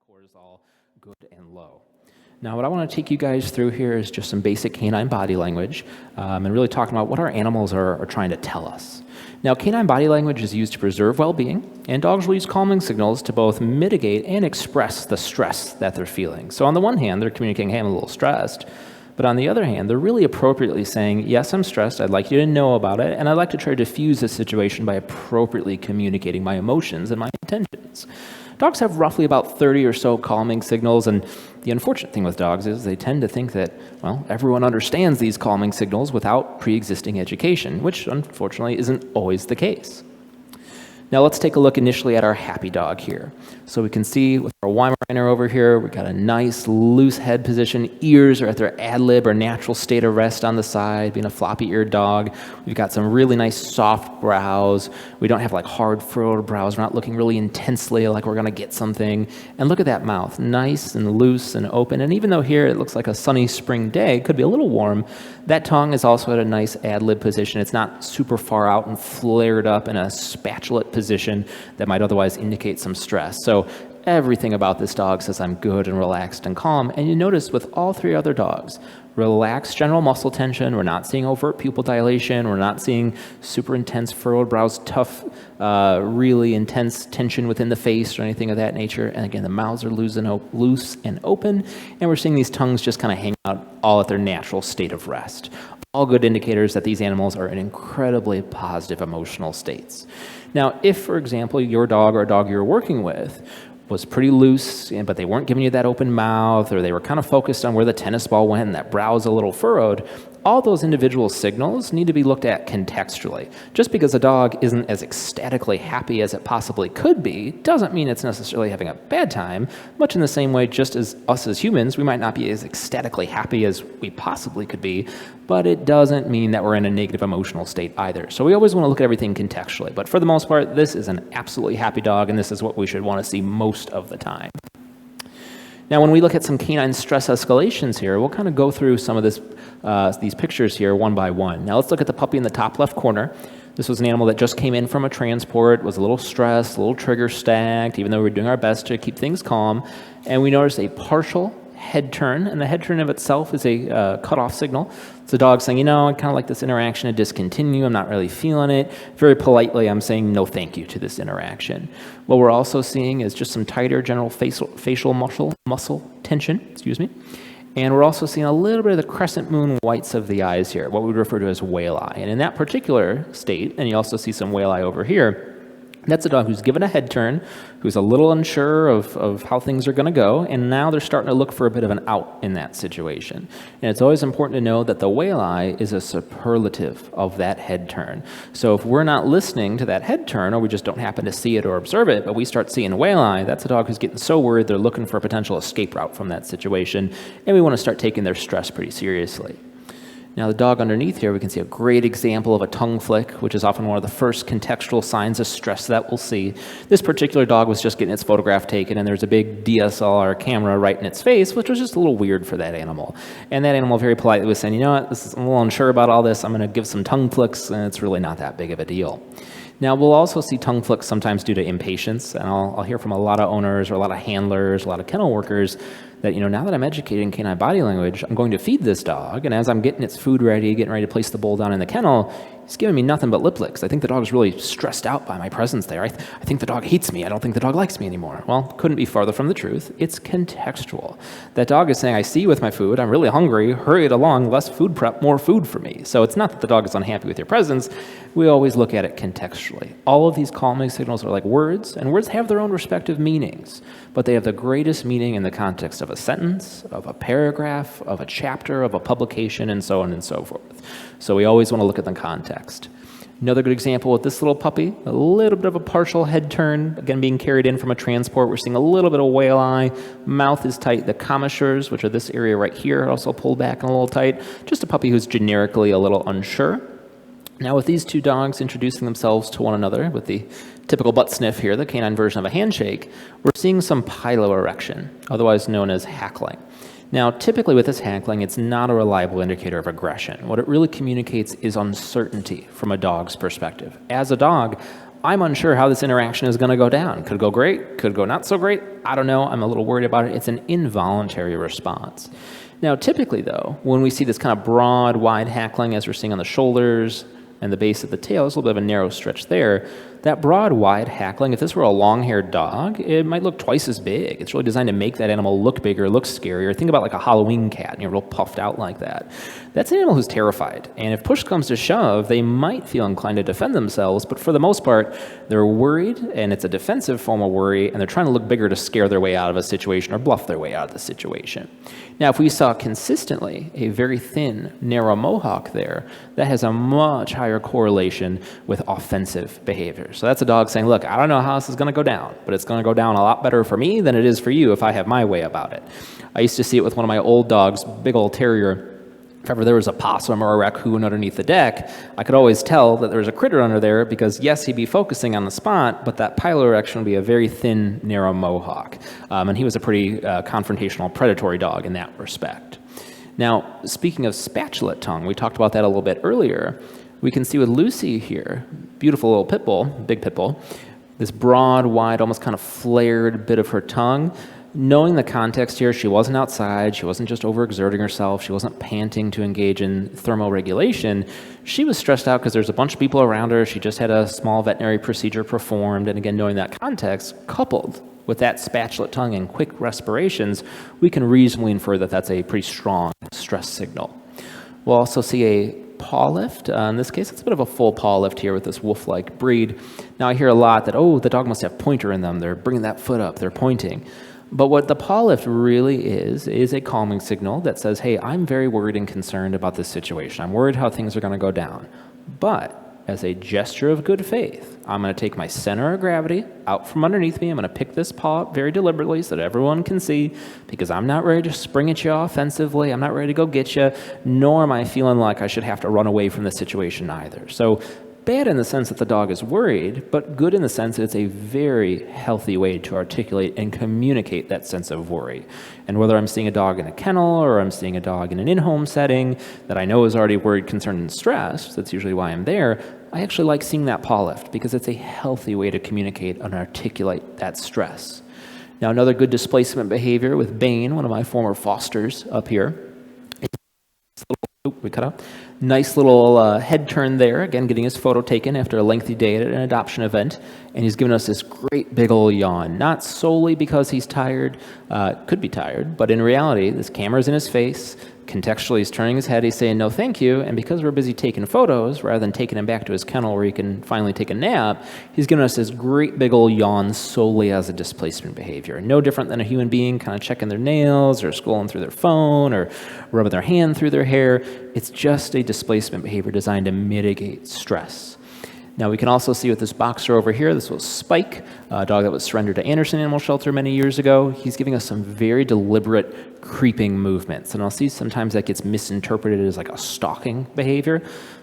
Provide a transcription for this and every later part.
cortisol good and low. Now, what I want to take you guys through here is just some basic canine body language and really talking about what our animals are trying to tell us. Now, canine body language is used to preserve well-being, and dogs will use calming signals to both mitigate and express the stress that they're feeling. So on the one hand, they're communicating, hey, I'm a little stressed, but on the other hand, they're really appropriately saying, yes, I'm stressed, I'd like you to know about it, and I'd like to try to diffuse this situation by appropriately communicating my emotions and my intentions. Dogs have roughly about 30 or so calming signals, and the unfortunate thing with dogs is they tend to think that, well, everyone understands these calming signals without pre-existing education, which unfortunately isn't always the case. Now let's take a look initially at our happy dog here. So we can see with our Weimaraner over here, we've got a nice loose head position. Ears are at their ad lib or natural state of rest on the side, being a floppy-eared dog. We've got some really nice soft brows. We don't have like hard furrowed brows. We're not looking really intensely like we're gonna get something. And look at that mouth, nice and loose and open. And even though here it looks like a sunny spring day, could be a little warm, that tongue is also at a nice ad lib position. It's not super far out and flared up in a spatulate position that might otherwise indicate some stress. So everything about this dog says I'm good and relaxed and calm. And you notice with all three other dogs, relaxed general muscle tension. We're not seeing overt pupil dilation. We're not seeing super intense furrowed brows, tough, really intense tension within the face or anything of that nature. And again, the mouths are loose and open. And we're seeing these tongues just kind of hang out all at their natural state of rest. All good indicators that these animals are in incredibly positive emotional states. Now, if, for example, your dog or a dog you're working with was pretty loose, but they weren't giving you that open mouth, or they were kind of focused on where the tennis ball went and that brow's a little furrowed, all those individual signals need to be looked at contextually. Just because a dog isn't as ecstatically happy as it possibly could be doesn't mean it's necessarily having a bad time, much in the same way just as us as humans, we might not be as ecstatically happy as we possibly could be, but it doesn't mean that we're in a negative emotional state either. So we always want to look at everything contextually, but for the most part, this is an absolutely happy dog, and this is what we should want to see most of the time. Now, when we look at some canine stress escalations here, we'll kind of go through some of these pictures here one by one. Now, let's look at the puppy in the top left corner. This was an animal that just came in from a transport, was a little stressed, a little trigger stacked, even though we were doing our best to keep things calm. And we noticed a partial head turn, and the head turn of itself is a cutoff signal. It's a dog saying, you know, I kind of like this interaction to discontinue. I'm not really feeling it. Very politely, I'm saying no thank you to this interaction. What we're also seeing is just some tighter general facial muscle tension, and we're also seeing a little bit of the crescent moon whites of the eyes here, what we would refer to as whale eye. And in that particular state, and you also see some whale eye over here, that's a dog who's given a head turn, who's a little unsure of how things are going to go, and now they're starting to look for a bit of an out in that situation. And it's always important to know that the whale eye is a superlative of that head turn. So if we're not listening to that head turn, or we just don't happen to see it or observe it, but we start seeing whale eye, that's a dog who's getting so worried they're looking for a potential escape route from that situation, and we want to start taking their stress pretty seriously. Now, the dog underneath here, we can see a great example of a tongue flick, which is often one of the first contextual signs of stress that we'll see. This particular dog was just getting its photograph taken, and there's a big DSLR camera right in its face, which was just a little weird for that animal. And that animal very politely was saying, you know what, I'm a little unsure about all this. I'm going to give some tongue flicks, and it's really not that big of a deal. Now, we'll also see tongue flicks sometimes due to impatience, and I'll hear from a lot of owners or a lot of handlers, a lot of kennel workers, that, you know, now that I'm educating canine body language, I'm going to feed this dog, and as I'm getting its food ready, getting ready to place the bowl down in the kennel, he's giving me nothing but lip licks. I think the dog's really stressed out by my presence there. I think the dog hates me. I don't think the dog likes me anymore. Well, couldn't be farther from the truth. It's contextual. That dog is saying, I see you with my food. I'm really hungry. Hurry it along. Less food prep, more food for me. So it's not that the dog is unhappy with your presence. We always look at it contextually. All of these calming signals are like words, and words have their own respective meanings, but they have the greatest meaning in the context of a sentence, of a paragraph, of a chapter, of a publication, and so on and so forth. So we always want to look at the context. Another good example with this little puppy, a little bit of a partial head turn, again being carried in from a transport. We're seeing a little bit of whale eye, mouth is tight. The commissures, which are this area right here, are also pulled back and a little tight. Just a puppy who's generically a little unsure. Now, with these two dogs introducing themselves to one another with the typical butt sniff here, the canine version of a handshake, we're seeing some piloerection, otherwise known as hackling. Now, typically with this hackling, it's not a reliable indicator of aggression. What it really communicates is uncertainty from a dog's perspective. As a dog, I'm unsure how this interaction is going to go down. Could go great, could go not so great. I don't know. I'm a little worried about it. It's an involuntary response. Now, typically, though, when we see this kind of broad, wide hackling, as we're seeing on the shoulders and the base of the tail, there's a little bit of a narrow stretch there. That broad, wide hackling, if this were a long-haired dog, it might look twice as big. It's really designed to make that animal look bigger, look scarier. Think about like a Halloween cat, and you're real puffed out like that. That's an animal who's terrified. And if push comes to shove, they might feel inclined to defend themselves, but for the most part, they're worried, and it's a defensive form of worry, and they're trying to look bigger to scare their way out of a situation or bluff their way out of the situation. Now, if we saw consistently a very thin, narrow mohawk there, that has a much higher correlation with offensive behavior. So that's a dog saying, look, I don't know how this is going to go down, but it's going to go down a lot better for me than it is for you if I have my way about it. I used to see it with one of my old dogs, big old terrier. If ever there was a possum or a raccoon underneath the deck, I could always tell that there was a critter under there because, yes, he'd be focusing on the spot, but that piloerection would be a very thin, narrow mohawk. And he was a pretty confrontational, predatory dog in that respect. Now, speaking of spatulate tongue, we talked about that a little bit earlier. We can see with Lucy here, beautiful little pit bull, big pit bull, this broad, wide, almost kind of flared bit of her tongue. Knowing the context here, she wasn't outside, she wasn't just overexerting herself, she wasn't panting to engage in thermoregulation. She was stressed out because there's a bunch of people around her, she just had a small veterinary procedure performed, and again, knowing that context, coupled with that spatulate tongue and quick respirations, we can reasonably infer that that's a pretty strong stress signal. We'll also see a paw lift. In this case, it's a bit of a full paw lift here with this wolf-like breed. Now, I hear a lot that, oh, the dog must have pointer in them. They're bringing that foot up. They're pointing. But what the paw lift really is a calming signal that says, hey, I'm very worried and concerned about this situation. I'm worried how things are going to go down. But as a gesture of good faith, I'm going to take my center of gravity out from underneath me. I'm going to pick this paw up very deliberately so that everyone can see, because I'm not ready to spring at you offensively. I'm not ready to go get you, nor am I feeling like I should have to run away from the situation either. So bad in the sense that the dog is worried, but good in the sense that it's a very healthy way to articulate and communicate that sense of worry. And whether I'm seeing a dog in a kennel or I'm seeing a dog in an in-home setting that I know is already worried, concerned, and stressed, that's usually why I'm there, I actually like seeing that paw lift because it's a healthy way to communicate and articulate that stress. Now, another good displacement behavior with Bane, one of my former fosters up here. We cut out. Nice little head turn there, again getting his photo taken after a lengthy day at an adoption event, and he's giving us this great big old yawn, not solely because he's tired, could be tired, but in reality, this camera's in his face, contextually he's turning his head, he's saying no thank you, and because we're busy taking photos, rather than taking him back to his kennel where he can finally take a nap, he's giving us this great big old yawn solely as a displacement behavior. No different than a human being kind of checking their nails or scrolling through their phone or rubbing their hand through their hair. It's just a displacement behavior designed to mitigate stress. Now, we can also see with this boxer over here, this was Spike, a dog that was surrendered to Anderson Animal Shelter many years ago. He's giving us some very deliberate creeping movements. And I'll see sometimes that gets misinterpreted as like a stalking behavior.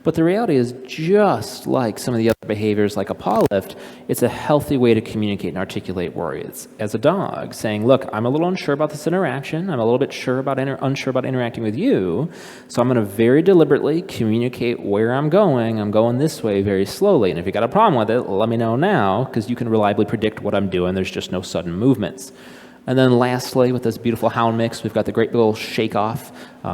But the reality is, just like some of the other behaviors like a paw lift, it's a healthy way to communicate and articulate worry. It's as a dog saying, look, I'm a little unsure about this interaction. I'm a little bit unsure about interacting with you. So I'm going to very deliberately communicate where I'm going. I'm going this way very slowly. And if you got a problem with it, let me know now, because you can reliably predict what I'm doing. There's just no sudden movements. And then lastly, with this beautiful hound mix, we've got the great little shake-off,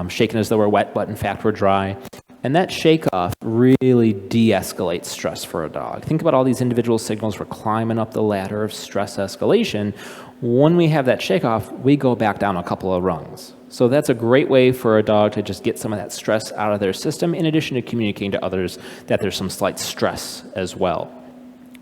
shaking as though we're wet, but in fact we're dry. And that shake-off really de-escalates stress for a dog. Think about all these individual signals. We're climbing up the ladder of stress escalation. When we have that shake-off, we go back down a couple of rungs. So that's a great way for a dog to just get some of that stress out of their system, in addition to communicating to others that there's some slight stress as well.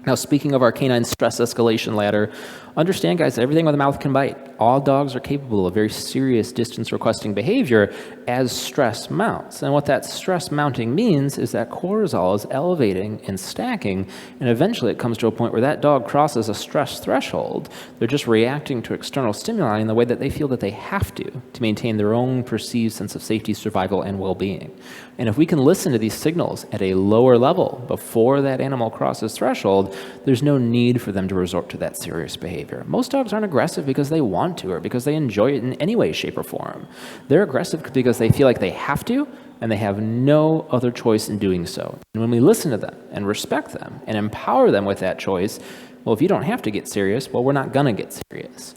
Now, speaking of our canine stress escalation ladder, understand, guys, everything with a mouth can bite. All dogs are capable of very serious distance-requesting behavior as stress mounts. And what that stress mounting means is that cortisol is elevating and stacking, and eventually it comes to a point where that dog crosses a stress threshold. They're just reacting to external stimuli in the way that they feel that they have to maintain their own perceived sense of safety, survival, and well-being. And if we can listen to these signals at a lower level before that animal crosses threshold, there's no need for them to resort to that serious behavior. Most dogs aren't aggressive because they want to or because they enjoy it in any way, shape, or form. They're aggressive because they feel like they have to, and they have no other choice in doing so. And when we listen to them and respect them and empower them with that choice, well, if you don't have to get serious, well, we're not going to get serious.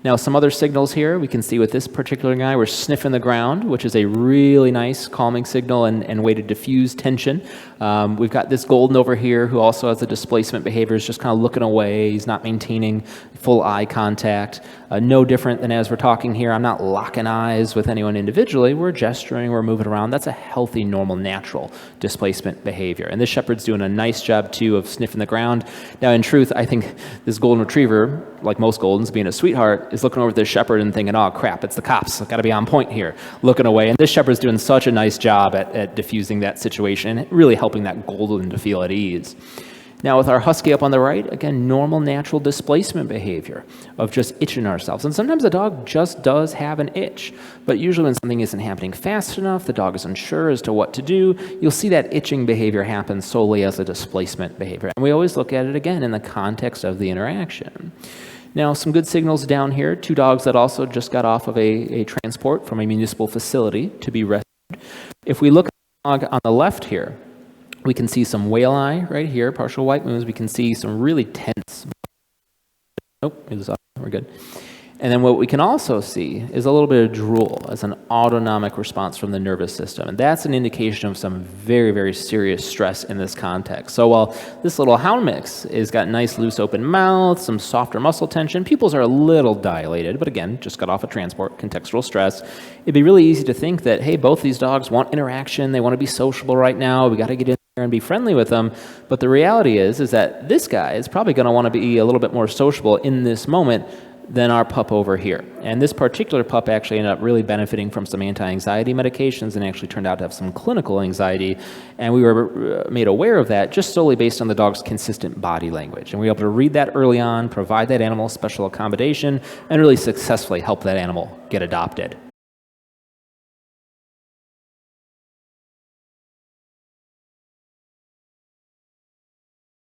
Now, some other signals here we can see with this particular guy, we're sniffing the ground, which is a really nice calming signal and way to diffuse tension. We've got this golden over here who also has a displacement behavior, is just kind of looking away. He's not maintaining full eye contact. No different than as we're talking here. I'm not locking eyes with anyone individually. We're gesturing, we're moving around. That's a healthy, normal, natural displacement behavior. And this shepherd's doing a nice job, too, of sniffing the ground. Now, in truth, I think this golden retriever, like most Goldens, being a sweetheart, is looking over at this shepherd and thinking, oh, crap, it's the cops. I've got to be on point here, looking away. And this shepherd's doing such a nice job at diffusing that situation and really helping that Golden to feel at ease. Now, with our husky up on the right, again, normal, natural displacement behavior of just itching ourselves. And sometimes the dog just does have an itch, but usually when something isn't happening fast enough, the dog is unsure as to what to do, you'll see that itching behavior happen solely as a displacement behavior. And we always look at it again in the context of the interaction. Now, some good signals down here, 2 dogs that also just got off of a transport from a municipal facility to be rescued. If we look at the dog on the left here, we can see some whale eye right here, partial white moons. We can see some really tense. Oh, we're good. And then what we can also see is a little bit of drool as an autonomic response from the nervous system. And that's an indication of some very, very serious stress in this context. So while this little hound mix has got nice loose open mouth, some softer muscle tension, pupils are a little dilated, but again, just got off a transport, contextual stress, it'd be really easy to think that, hey, both these dogs want interaction, they want to be sociable right now, we got to get in there and be friendly with them. But the reality is that this guy is probably going to want to be a little bit more sociable in this moment than our pup over here. And this particular pup actually ended up really benefiting from some anti-anxiety medications and actually turned out to have some clinical anxiety. And we were made aware of that just solely based on the dog's consistent body language. And we were able to read that early on, provide that animal special accommodation, and really successfully help that animal get adopted.